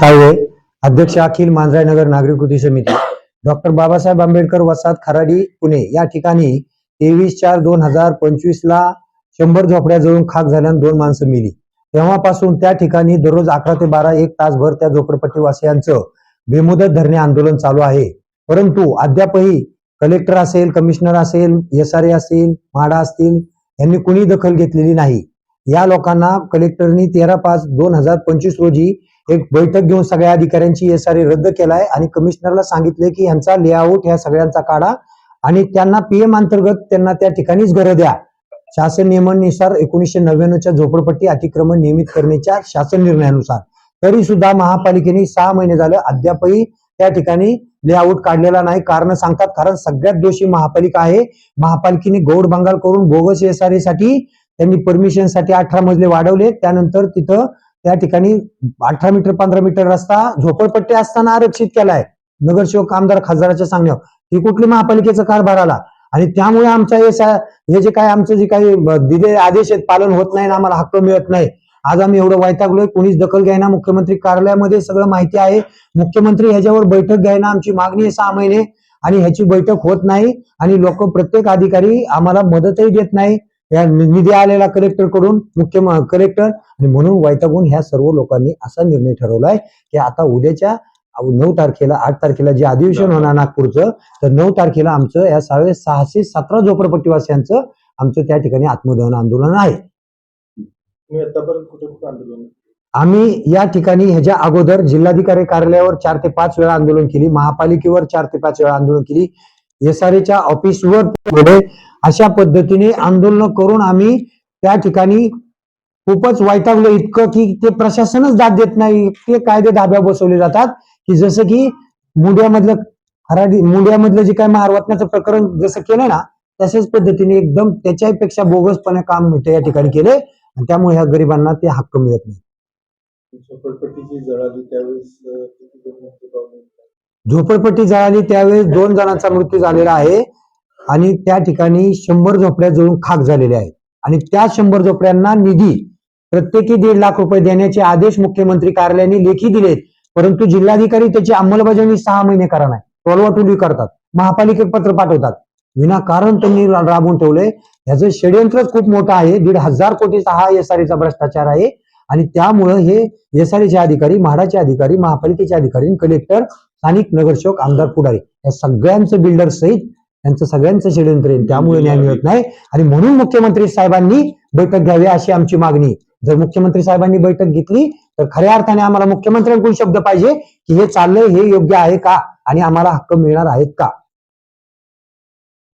साळवे, अध्यक्ष अखिल मांजरानगर नागरिक कृती समिती, डॉक्टर बाबासाहेब आंबेडकर वसाहत खराडी पुणे या ठिकाणी 23/4/2025 ला 100 झोपड्या जळून खाक झाल्यानं 2 माणसं मेली। तेव्हापासून त्या ठिकाणी दररोज 11 ते 12 एक तासभर त्या झोपडपट्टीवासियांचं बेमुदत धरणे आंदोलन चालू आहे। परंतु अद्यापही कलेक्टर असेल, कमिशनर असेल, SRA असेल, म्हाडा असतील यांनी कुणी दखल घेतलेली नाही। या लोकांना कलेक्टरनी 13/5/2025 रोजी एक बैठक घेऊन सगळ्या अधिकाऱ्यांची SRA रद्द केलाय आणि कमिशनरला सांगितले की यांचा लेआउट ह्या सगळ्यांचा काढा आणि त्यांना PM अंतर्गत त्यांना त्या ठिकाणीच घरं द्या। शासन नियमानुसार 1999च्या झोपडपट्टी अतिक्रमण नियमित करण्याच्या शासन निर्णयानुसार तरी सुद्धा महापालिकेने 6 महिने झाले अद्यापही त्या ठिकाणी लेआउट काढलेला नाही। कारण सांगतात, कारण सगळ्यात दोषी महापालिका आहे। महापालिकेने गौड बंगाल करून बोगस SRA साठी त्यांनी परमिशन साठी 18 मजले वाढवले। त्यानंतर तिथं त्या ठिकाणी 18 मीटर 15 मीटर रस्ता झोपडपट्टी असताना आरक्षित केलाय नगरसेवक आमदार खासदाराच्या सांगण्यावर। ही कुठली महापालिकेचा कारभार आला आणि त्यामुळे आमचा हे जे काय आमचं जे काही दिलेले आदेश आहेत पालन होत नाही, आम्हाला हक्क मिळत नाही। आज आम्ही एवढं वैतागलोय, कोणीच दखल घ्यायना। मुख्यमंत्री कार्यालयामध्ये सगळं माहिती आहे, मुख्यमंत्री ह्याच्यावर बैठक घ्यायना। आमची मागणी आहे 6 महिने आणि ह्याची बैठक होत नाही आणि लोक प्रत्येक अधिकारी आम्हाला मदतही देत नाही। या निधी आलेला कलेक्टर कडून कलेक्टर आणि म्हणून वैतागून ह्या सर्व लोकांनी असा निर्णय ठरवलाय की आता उद्याच्या 9 तारखेला 8 तारखेला जे अधिवेशन होणार नागपूरचं, तर 9 तारखेला आमचं या 617 झोपडपट्टीवासियांचं आमचं त्या ठिकाणी आत्मदहन आंदोलन आहे। आम्ही या ठिकाणी ह्याच्या अगोदर जिल्हाधिकारी कार्यालयावर 4 ते 5 वेळा आंदोलन केली, महापालिकेवर 4 ते 5 वेळा आंदोलन केली, SRAच्या ऑफिसवर अशा पद्धतीने आंदोलन करून आम्ही त्या ठिकाणी खूपच वैतागलो इतकं की ते प्रशासनच दाद देत नाही। ते कायदे धाब्या बसवले जातात की जसं की मुंड्यामधलं जे काय महारवतनाचं प्रकरण जसं केलं ना तशाच पद्धतीने एकदम त्याच्यापेक्षा बोगसपणे काम या ठिकाणी केले आणि त्यामुळे ह्या गरिबांना ते हक्क मिळत नाही। झोपडपट्टी जळाली त्यावेळेस 2 जणांचा मृत्यू झालेला आहे आणि त्या ठिकाणी 100 झोपड्या जळून खाक झालेल्या आहेत आणि त्या 100 झोपड्यांना निधी प्रत्येकी 1.5 लाख रुपये देण्याचे आदेश मुख्यमंत्री कार्यालयाने लेखी दिलेत। परंतु जिल्हाधिकारी त्याची अंमलबजावणी 6 महिने करा नाही, टोलवाटोली करतात, महापालिकेत पत्र पाठवतात, विनाकारण त्यांनी राबवून ठेवलंय। ह्याचं षडयंत्रच खूप मोठं आहे। 1,500 कोटीचा हा SRAचा भ्रष्टाचार आहे आणि त्यामुळं हे SRAचे अधिकारी, म्हाडाचे अधिकारी, महापालिकेचे अधिकारी, कलेक्टर, स्थानिक नगरसेवक, आमदार, पुढारी या सगळ्यांचं बिल्डर सहित त्यांचं सगळ्यांचं षडयंत्र आहे। त्यामुळे न्याय मिळत नाही आणि म्हणून मुख्यमंत्री साहेबांनी बैठक घ्यावी अशी आमची मागणी। जर मुख्यमंत्री साहेबांनी बैठक घेतली तर खऱ्या अर्थाने आम्हाला मुख्यमंत्र्यांकडून शब्द पाहिजे की हे चाललंय हे योग्य आहे का आणि आम्हाला हक्क मिळणार आहेत का।